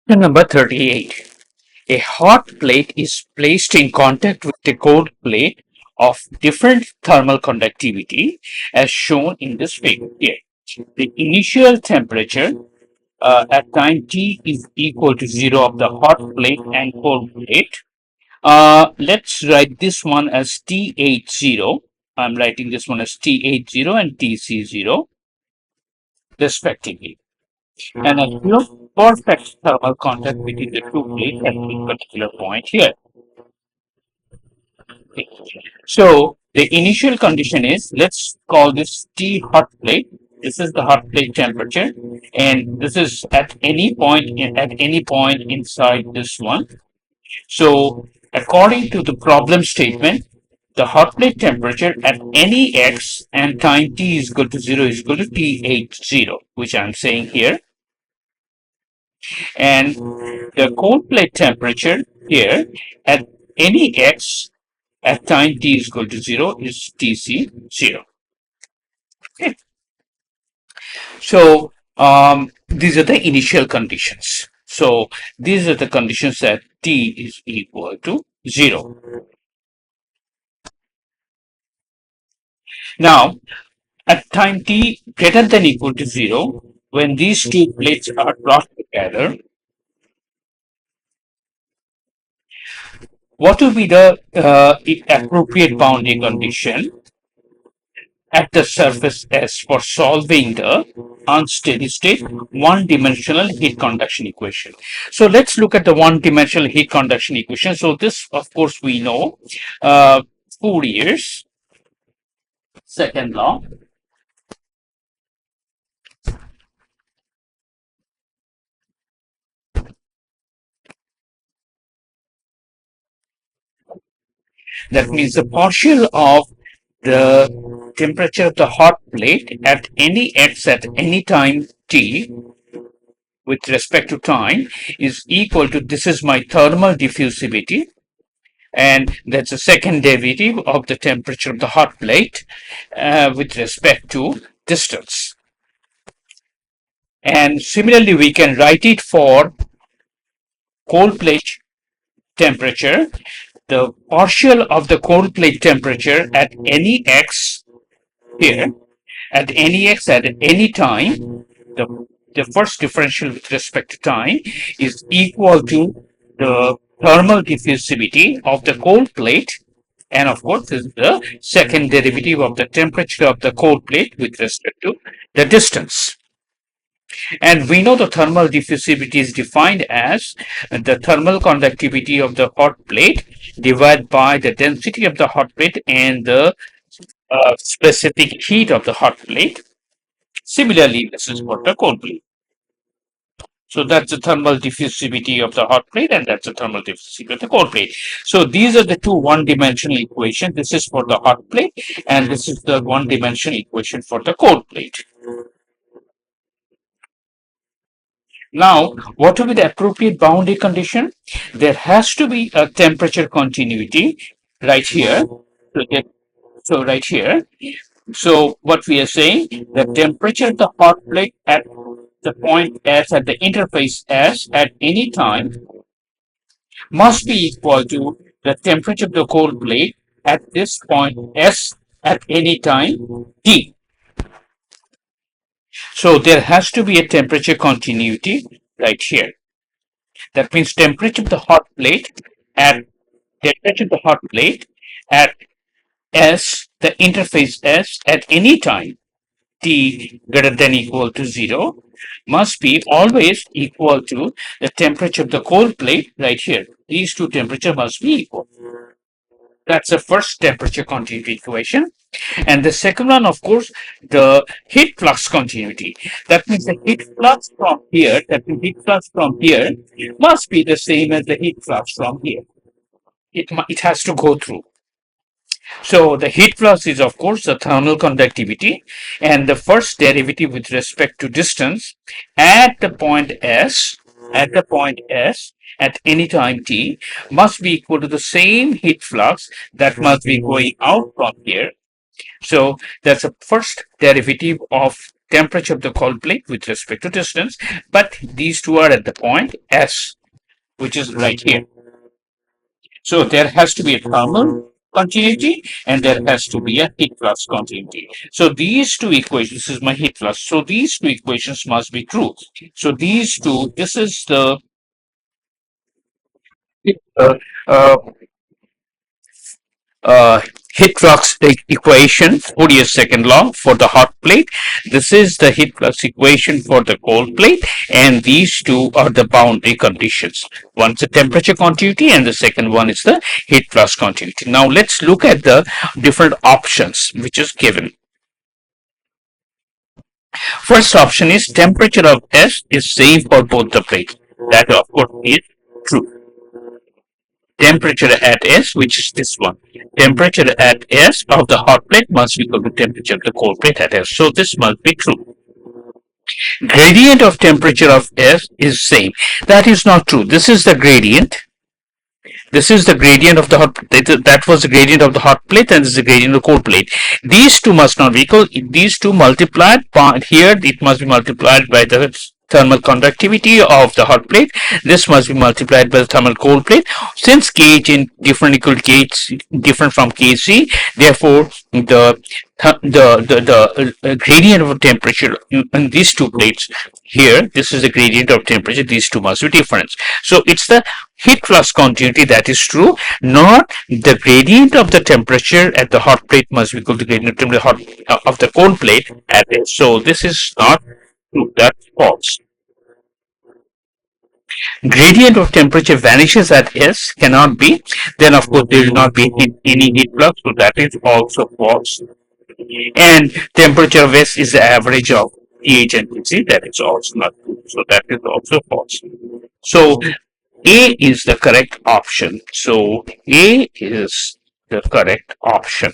Question number 38. A hot plate is placed in contact with a cold plate of different thermal conductivity as shown in this figure here. The initial temperature at time t is equal to 0 of the hot plate and cold plate. Let's write this one as T80. I'm writing this one as T80 and TC0 respectively. And a perfect thermal contact between the two plates at this particular point here. Okay. So the initial condition is, let's call this T hot plate. This is the hot plate temperature, and this is at any point inside this one. So according to the problem statement, the hot plate temperature at any x and time t is equal to 0 is equal to T80, which I'm saying here. And the cold plate temperature here at any x at time t is equal to 0 is Tc0. Okay. So these are the initial conditions. So these are the conditions that t is equal to 0. Now, at time t greater than equal to 0, when these two plates are brought together, what will be the appropriate boundary condition at the surface S for solving the unsteady state one-dimensional heat conduction equation? So let's look at the one-dimensional heat conduction equation. So this, of course, we know Fourier's second law. That means the partial of the temperature of the hot plate at any x at any time t with respect to time is equal to, this is my thermal diffusivity, and that's the second derivative of the temperature of the hot plate with respect to distance. And similarly, we can write it for cold plate temperature. The partial of the cold plate temperature at any x here, at any x at any time, the first differential with respect to time is equal to the thermal diffusivity of the cold plate, and of course this is the second derivative of the temperature of the cold plate with respect to the distance. And we know the thermal diffusivity is defined as the thermal conductivity of the hot plate divided by the density of the hot plate and the specific heat of the hot plate. Similarly, this is for the cold plate. So that's the thermal diffusivity of the hot plate, and that's the thermal diffusivity of the cold plate. So these are the two one-dimensional equations. This is for the hot plate, and this is the one-dimensional equation for the cold plate. Now, what will be the appropriate boundary condition? There has to be a temperature continuity right here. So right here. So what we are saying, the temperature of the hot plate at the point S, at the interface S at any time must be equal to the temperature of the cold plate at this point S at any time T. So there has to be a temperature continuity right here. That means temperature of the hot plate at S, the interface S at any time T greater than equal to 0 must be always equal to the temperature of the cold plate right here. These two temperatures must be equal. That's the first temperature continuity equation. And the second one, of course, the heat flux continuity. That means the heat flux from here, must be the same as the heat flux from here. It has to go through. So the heat flux is, of course, the thermal conductivity, and the first derivative with respect to distance at the point S, at any time t, must be equal to the same heat flux that must be going out from here. So that's the first derivative of temperature of the cold plate with respect to distance, but these two are at the point S, which is right here. So there has to be a thermal continuity and there has to be a heat flux continuity. So these two equations, this is my heat flux. So these two equations must be true. So these two, this is the uh, uh, uh, heat flux equation, Fourier's second law for the hot plate. This is the heat flux equation for the cold plate, and these two are the boundary conditions. One's the temperature continuity, and the second one is the heat flux continuity. Now let's look at the different options which is given. First option is temperature of S is same for both the plates. That of course is true. Temperature at S, which is this one. Temperature at S of the hot plate must be equal to temperature of the cold plate at S. So this must be true. Gradient of temperature of S is same. That is not true. This is the gradient. This is the gradient of the hot plate. That was the gradient of the hot plate, and this is the gradient of the cold plate. These two must not be equal. These two multiplied here, it must be multiplied by the thermal conductivity of the hot plate. This must be multiplied by the thermal cold plate. Since kH in different equal to kH different from kc, therefore the gradient of temperature in these two plates here, this is the gradient of temperature. These two must be different. So it's the heat flux continuity that is true, not the gradient of the temperature at the hot plate must be equal to gradient of temperature of the cold plate at it. So this is not true. That's false. Gradient of temperature vanishes at S, cannot be. Then of course there will not be any heat flux, so that is also false. And temperature of S is the average of pH and Tc, that is also not true. So that is also false. So A is the correct option. So A is the correct option.